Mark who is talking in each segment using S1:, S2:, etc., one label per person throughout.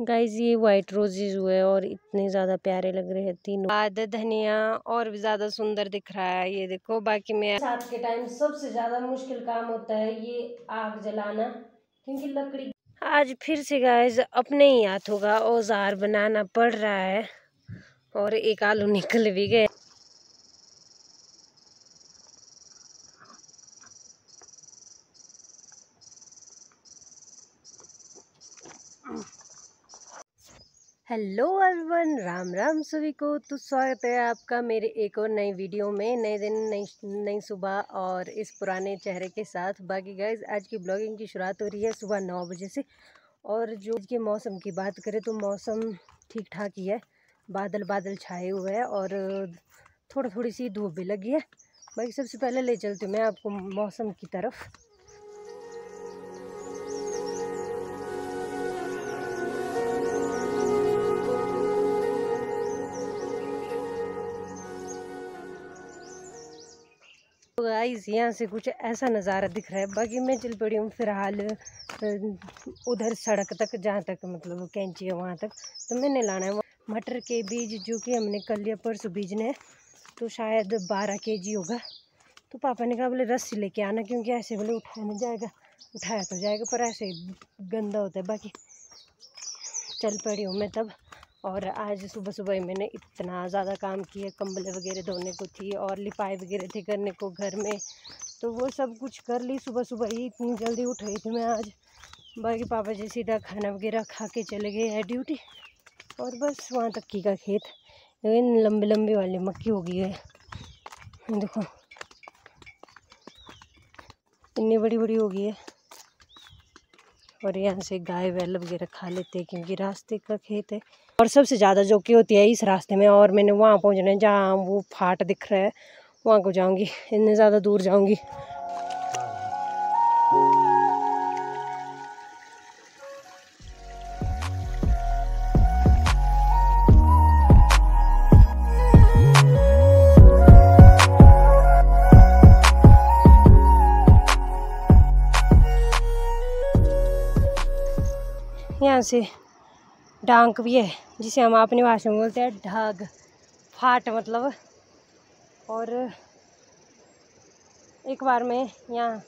S1: Guys ये white roses हुए और इतने ज़्यादा प्यारे लग रहे हैं तीनों। बाद धनिया और भी ज़्यादा सुंदर दिख रहा है, ये देखो। बाकी में साथ के टाइम सबसे ज़्यादा मुश्किल काम होता है ये आग जलाना, क्योंकि लकड़ी। आज फिर से गाइस अपने ही हाथों का औजार बनाना पड़ रहा है और एक आलू निकल भी गए। हेलो एवरीवन, राम राम सभी को। तो स्वागत है आपका मेरे एक और नई वीडियो में। नए दिन नई सुबह और इस पुराने चेहरे के साथ। बाकी गाइज आज की ब्लॉगिंग की शुरुआत हो रही है सुबह 9 बजे से। और जो के मौसम की बात करें तो मौसम ठीक ठाक ही है, बादल बादल छाए हुए हैं और थोड़ी सी धूप भी लगी है। बाकी सबसे पहले ले चलती हूँ मैं आपको मौसम की तरफ। तो गाइस यहाँ से कुछ ऐसा नज़ारा दिख रहा है। बाकी मैं चल पड़ी हूँ फिलहाल उधर सड़क तक, जहाँ तक मतलब कैंची है वहाँ तक। तो मैंने लाना है मटर के बीज, जो कि हमने कल या परसों बीजने हैं। तो शायद 12 kg होगा। तो पापा ने कहा बोले रस्सी लेके आना, क्योंकि ऐसे बोले उठाया नहीं जाएगा। उठाया तो जाएगा पर ऐसे गंदा होता है। बाकी चल पड़ी हूँ मैं तब। और आज सुबह सुबह ही मैंने इतना ज़्यादा काम किया, कंबल वगैरह धोने को थी और लिपाई वगैरह थी करने को घर में। तो वो सब कुछ कर ली सुबह सुबह ही, इतनी जल्दी उठ रही थी मैं आज। बाकी पापा जी सीधा खाना वगैरह खा के चले गए हैं ड्यूटी। और बस वहाँ तक की का खेत, लेकिन लंबी लंबी वाली मक्की हो गई है, देखो इतनी बड़ी बड़ी हो गई है। और यहाँ से गाय बैल वगैरह खा लेते हैं, क्योंकि रास्ते का खेत है। और सबसे ज़्यादा जोकी होती है इस रास्ते में। और मैंने वहाँ पहुँचना है जहाँ वो फाट दिख रहा है, वहाँ को जाऊँगी। इतने ज़्यादा दूर जाऊँगी। यहाँ से डांक भी है, जिसे हम अपनी भाषा में बोलते हैं ढाग, फाट मतलब। और एक बार मैं यहाँ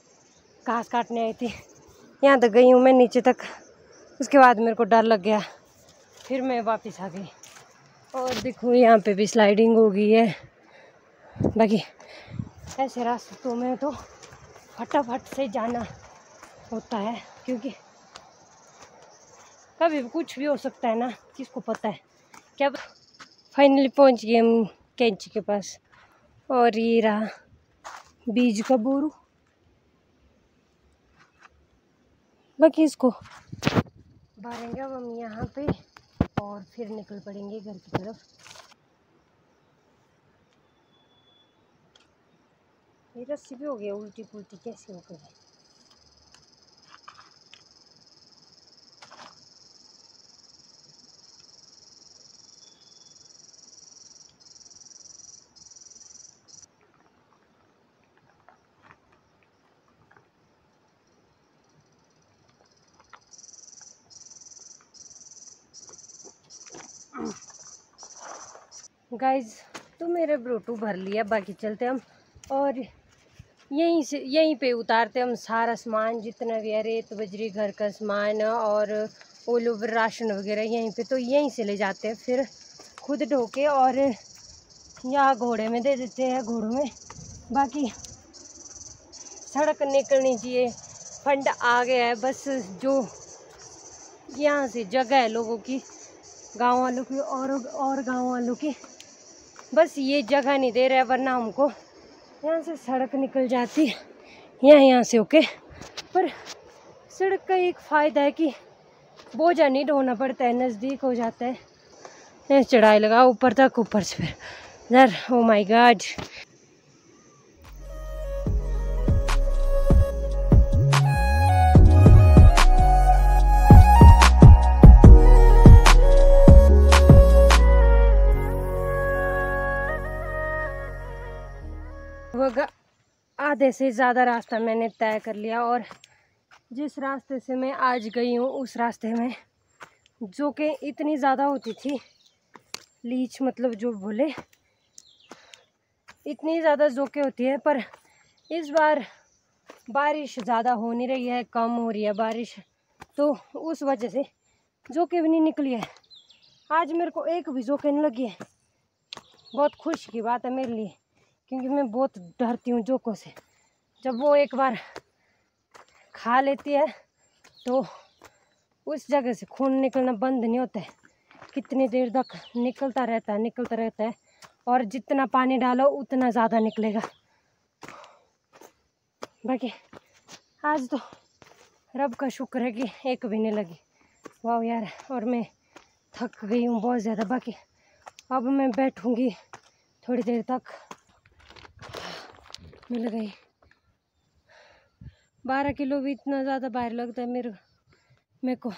S1: घास काटने आई थी, यहाँ तक गई हूँ मैं नीचे तक। उसके बाद मेरे को डर लग गया, फिर मैं वापस आ गई। और देखो यहाँ पे भी स्लाइडिंग हो गई है। बाकी ऐसे रास्तों में तो फटाफट से जाना होता है, क्योंकि कभी भी कुछ भी हो सकता है ना, किसको पता है क्या। फाइनली पहुंच गए हम कैंची के पास। और ये रहा बीज का बोरू। बाकी इसको भरेंगे अब हम यहाँ पे और फिर निकल पड़ेंगे घर की तरफ। ये रस्सी भी हो गया उल्टी पुल्टी, कैसे हो गई। गाइज तो मेरे ब्लूटूथ भर लिया। बाकी चलते हम और यहीं पे उतारते हम सारा सामान, जितना भी है रेत बजरी घर का सामान और ओल ओवर राशन वगैरह यहीं पे। तो यहीं से ले जाते हैं, फिर खुद ढो के और यहाँ घोड़े में दे देते हैं, घोड़ों में। बाकी सड़क निकलनी चाहिए, फंड आ गया है। बस जो यहाँ से जगह है लोगों की, गांव वालों की और गांव वालों की, बस ये जगह नहीं दे रहा है, वरना हमको यहाँ से सड़क निकल जाती यहाँ से होके। पर सड़क का एक फ़ायदा है कि बोझा नहीं ढोना पड़ता है, नज़दीक हो जाता है। चढ़ाई लगा ऊपर तक, ऊपर से फिर इधर। Oh my God. आधे से ज़्यादा रास्ता मैंने तय कर लिया। और जिस रास्ते से मैं आज गई हूँ उस रास्ते में जो कि इतनी ज़्यादा होती थी, लीच मतलब जो बोले, इतनी ज़्यादा जोके होती है। पर इस बार बारिश ज़्यादा हो नहीं रही है, कम हो रही है बारिश, तो उस वजह से जोके भी नहीं निकली है। आज मेरे को एक भी जोके नहीं लगी है। बहुत खुश की बात है मेरे लिए, क्योंकि मैं बहुत डरती हूँ जोकों से। जब वो एक बार खा लेती है तो उस जगह से खून निकलना बंद नहीं होता है, कितनी देर तक निकलता रहता है। और जितना पानी डालो उतना ज़्यादा निकलेगा। बाकी आज तो रब का शुक्र है कि एक भी नहीं लगी। वाह यार, और मैं थक गई हूँ बहुत ज़्यादा। बाकी अब मैं बैठूँगी थोड़ी देर तक। मिल गई 12 किलो भी इतना ज़्यादा भार लगता है मेरे को।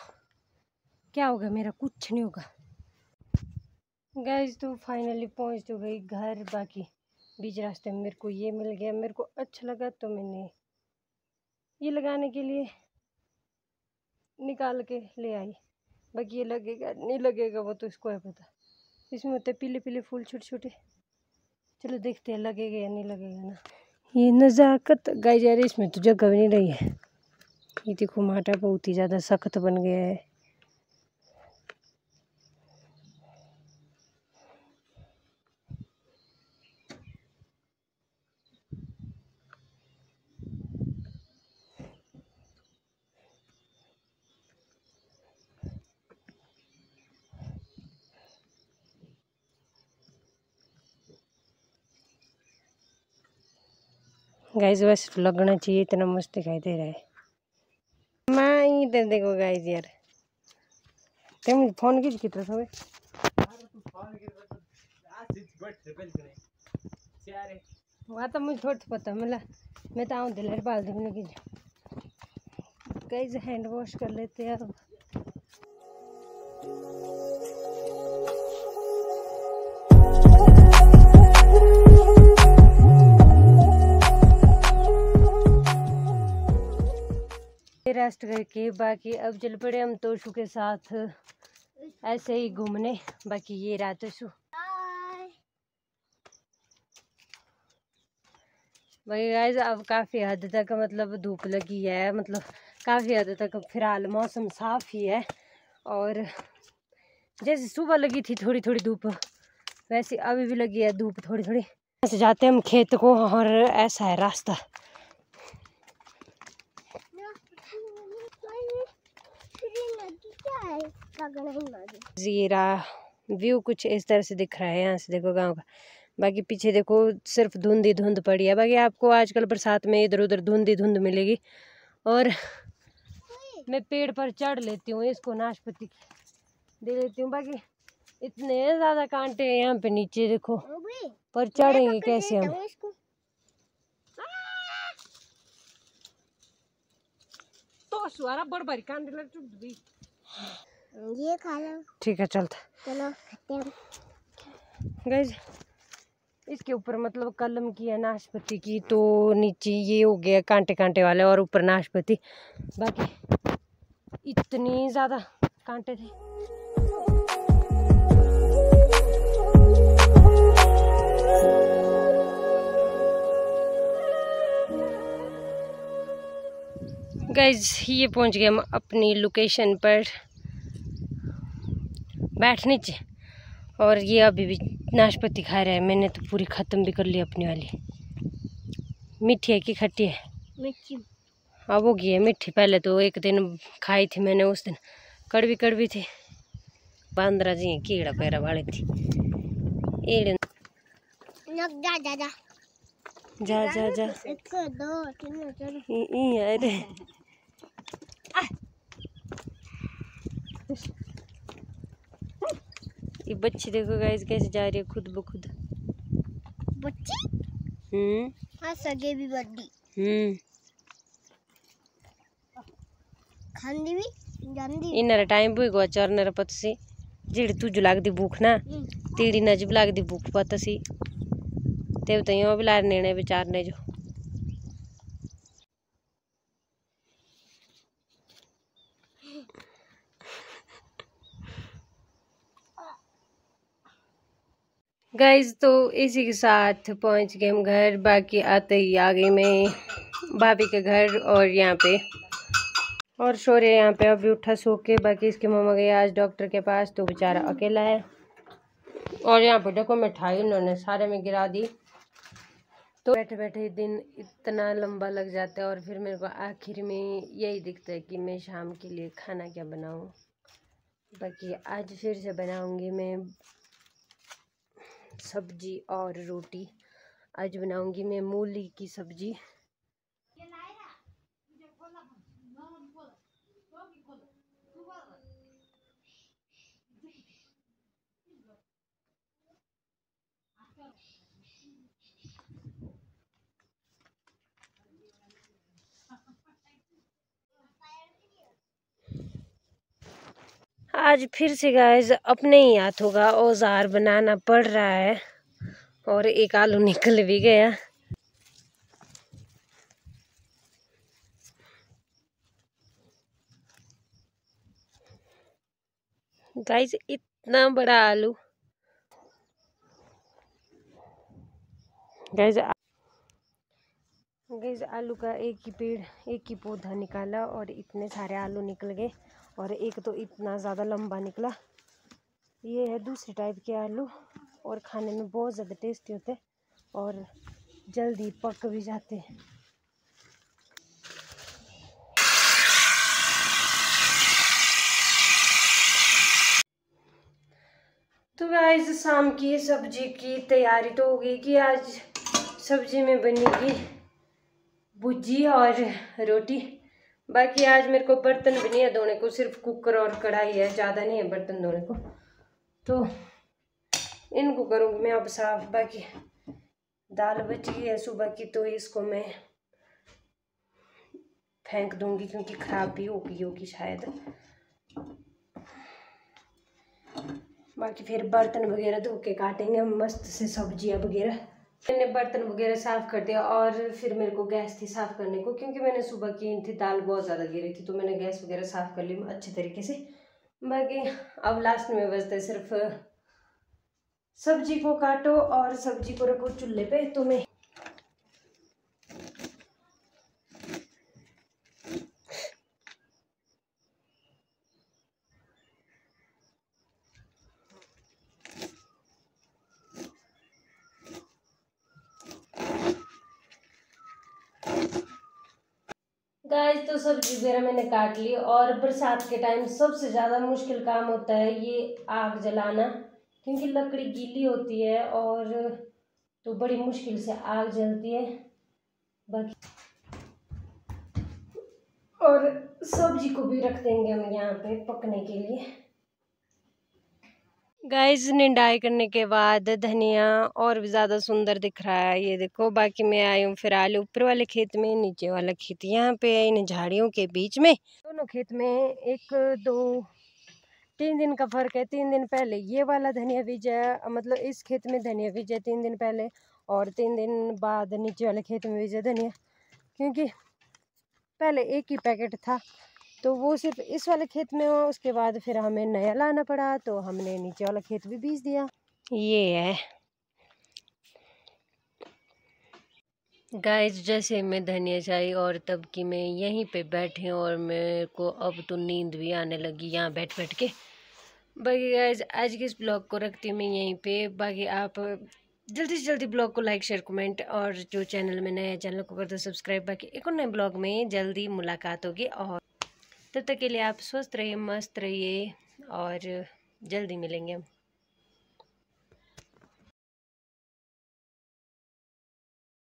S1: क्या होगा, मेरा कुछ नहीं होगा। गाइस तो फाइनली पहुंच तो गई घर। बाकी बीच रास्ते में मेरे को ये मिल गया, मेरे को अच्छा लगा तो मैंने ये लगाने के लिए निकाल के ले आई। बाकी ये लगेगा नहीं लगेगा वो तो इसको है पता। इसमें होते पीले पीले फूल छोटे छोटे। चलो देखते हैं लगेगा या नहीं लगेगा ना। ये नज़ाकत गाइस यार, इसमें तो जगह भी नहीं रही है। ये देखो माटा बहुत ही ज़्यादा सख्त बन गया है। गाइस वैसे तो लगना चाहिए, इतना मस्त दिखाई दे रहा है। मैं इधर देखो गाइस यार, तुम फोन किस की तरफ है? वहाँ तो मुझे थोड़ा पता मिला, मैं तो आऊँ दिलर बाल दूँ लगी। गाइस हैंड वॉश कर लेते हैं अब। रेस्ट करके बाकी अब चल पड़े हम तोशु के साथ ऐसे ही घूमने। बाकी ये रहा तोशु। बाकी गाइस अब काफ़ी हद तक मतलब धूप लगी है, मतलब काफ़ी हद तक फिलहाल मौसम साफ़ ही है। और जैसे सुबह लगी थी थोड़ी थोड़ी धूप, वैसे अभी भी लगी है धूप थोड़ी थोड़ी। ऐसे जाते हैं हम खेत को, और ऐसा है रास्ता। ये रहा व्यू, कुछ इस तरह से दिख रहा है यहाँ से देखो गांव का। बाकी पीछे देखो सिर्फ धुंध ही धुंध पड़ी है। बाकी आपको आजकल बरसात में इधर उधर धुंध ही धुंध मिलेगी। और मैं पेड़ पर चढ़ लेती हूँ, इसको नाशपाती दे लेती हूँ। बाकी इतने ज़्यादा कांटे हैं यहाँ पे नीचे देखो, पर चढ़ेंगे कैसे हम? तो सुहारा बड़ बड़ी कांटे लग चुप गई। ये खा लो। ठीक है चलता, चलो खाते हैं। गाइस इसके ऊपर मतलब कलम की है नाशपाती की, तो नीचे ये हो गया कांटे कांटे वाले और ऊपर नाशपाती। बाकी इतनी ज़्यादा कांटे थे। गाइस ये पहुंच गए हम अपनी लोकेशन पर बैठने चे। और ये अभी भी नाशपाती खा रहा है। मैंने तो पूरी ख़त्म भी कर ली अपनी वाली। मीठी है कि खट्टी है? मीठी। अब वो गई है मीठी। पहले तो एक दिन खाई थी मैंने, उस दिन कड़वी कड़वी थी। बांद्रा जी कीड़ा पैरा वाली थी। जा जा जा जा जा जा 1 2 3 4 अरे ये बच्ची देखो गाइस कैसे जा रही है खुद ब खुद। बच्ची हाँ सगे भी बड़ी खांदी भी जानदी इनरा टाइम भी गो चरनर पतसी जेड़ी तुझ लागदी भूख ना तीड़ी नजब लागदी भूख पतसी तेव तो यो भी लार नेने बेचारने जो। गाइज तो इसी के साथ पहुंच गए हम घर। बाकी आते ही आ गई मैं भाभी के घर, और यहाँ पे और शौर्य यहाँ पे अभी उठा सो के। बाकी इसकी मम्मा गई आज डॉक्टर के पास, तो बेचारा अकेला है। और यहाँ पे देखो मिठाई इन्होंने सारे में गिरा दी। तो बैठे बैठे दिन इतना लंबा लग जाता है, और फिर मेरे को आखिर में यही दिखता है कि मैं शाम के लिए खाना क्या बनाऊँ। बाकी आज फिर से बनाऊँगी मैं सब्जी और रोटी। आज बनाऊंगी मैं मूली की सब्जी। आज फिर से गाइस अपने ही हाथों का औजार बनाना पड़ रहा है, और एक आलू निकल भी गया। गाइस इतना बड़ा आलू। गाइस आलू का एक ही पेड़, एक ही पौधा निकाला और इतने सारे आलू निकल गए। और एक तो इतना ज़्यादा लंबा निकला। ये है दूसरे टाइप के आलू, और खाने में बहुत ज़्यादा टेस्टी होते हैं और जल्दी पक भी जाते हैं। तो गाइस शाम की सब्जी की तैयारी तो हो गई कि आज सब्जी में बनेगी भुजी और रोटी। बाकी आज मेरे को बर्तन भी नहीं है धोने को, सिर्फ कुकर और कढ़ाई है, ज़्यादा नहीं है बर्तन धोने को, तो इनको करूँगी मैं अब साफ। बाकी दाल बची है सुबह की, तो इसको मैं फेंक दूंगी क्योंकि ख़राब भी हो गई होगी शायद। बाकी फिर बर्तन वगैरह धो के काटेंगे हम मस्त से सब्जियां वगैरह। मैंने बर्तन वगैरह साफ़ कर दिया, और फिर मेरे को गैस थी साफ़ करने को, क्योंकि मैंने सुबह की थी दाल बहुत ज़्यादा गिरी थी, तो मैंने गैस वगैरह साफ़ कर ली अच्छे तरीके से। बाकी अब लास्ट में बचता है सिर्फ सब्जी को काटो और सब्जी को रखो चूल्हे पे। तो मैं गाइस तो सब्जी वगैरह मैंने काट ली। और बरसात के टाइम सबसे ज़्यादा मुश्किल काम होता है ये आग जलाना, क्योंकि लकड़ी गीली होती है और तो बड़ी मुश्किल से आग जलती है। बाकी और सब्जी को भी रख देंगे हम यहाँ पे पकने के लिए। गाइस निंदाई करने के बाद धनिया और भी ज़्यादा सुंदर दिख रहा है, ये देखो। बाकी मैं आई हूँ फिर आलू ऊपर वाले खेत में, नीचे वाला खेत यहाँ पे है इन झाड़ियों के बीच में। दोनों खेत में 1-2-3 दिन का फर्क है। 3 दिन पहले ये वाला धनिया बीजा, मतलब इस खेत में धनिया बीजा 3 दिन पहले, और 3 दिन बाद नीचे वाले खेत में बीजा धनिया, क्योंकि पहले एक ही पैकेट था तो वो सिर्फ इस वाले खेत में हुआ। उसके बाद फिर हमें नया लाना पड़ा, तो हमने नीचे वाला खेत भी बीज दिया। ये है गाइस, जैसे मैं धनिया चाई और तब की मैं यहीं पे बैठी हूँ, और मेरे को अब तो नींद भी आने लगी यहाँ बैठ बैठ के। बाकी गाइस आज के इस ब्लॉग को रखती हूँ मैं यहीं पे। बाकी आप जल्दी से जल्दी ब्लॉग को लाइक शेयर कमेंट, और जो चैनल में नया चैनल को कर दो सब्सक्राइब। बाकी एक और नए ब्लॉग में जल्दी मुलाकात होगी, और तब तक के लिए आप स्वस्थ रहिए, मस्त रहिए, और जल्दी मिलेंगे हम।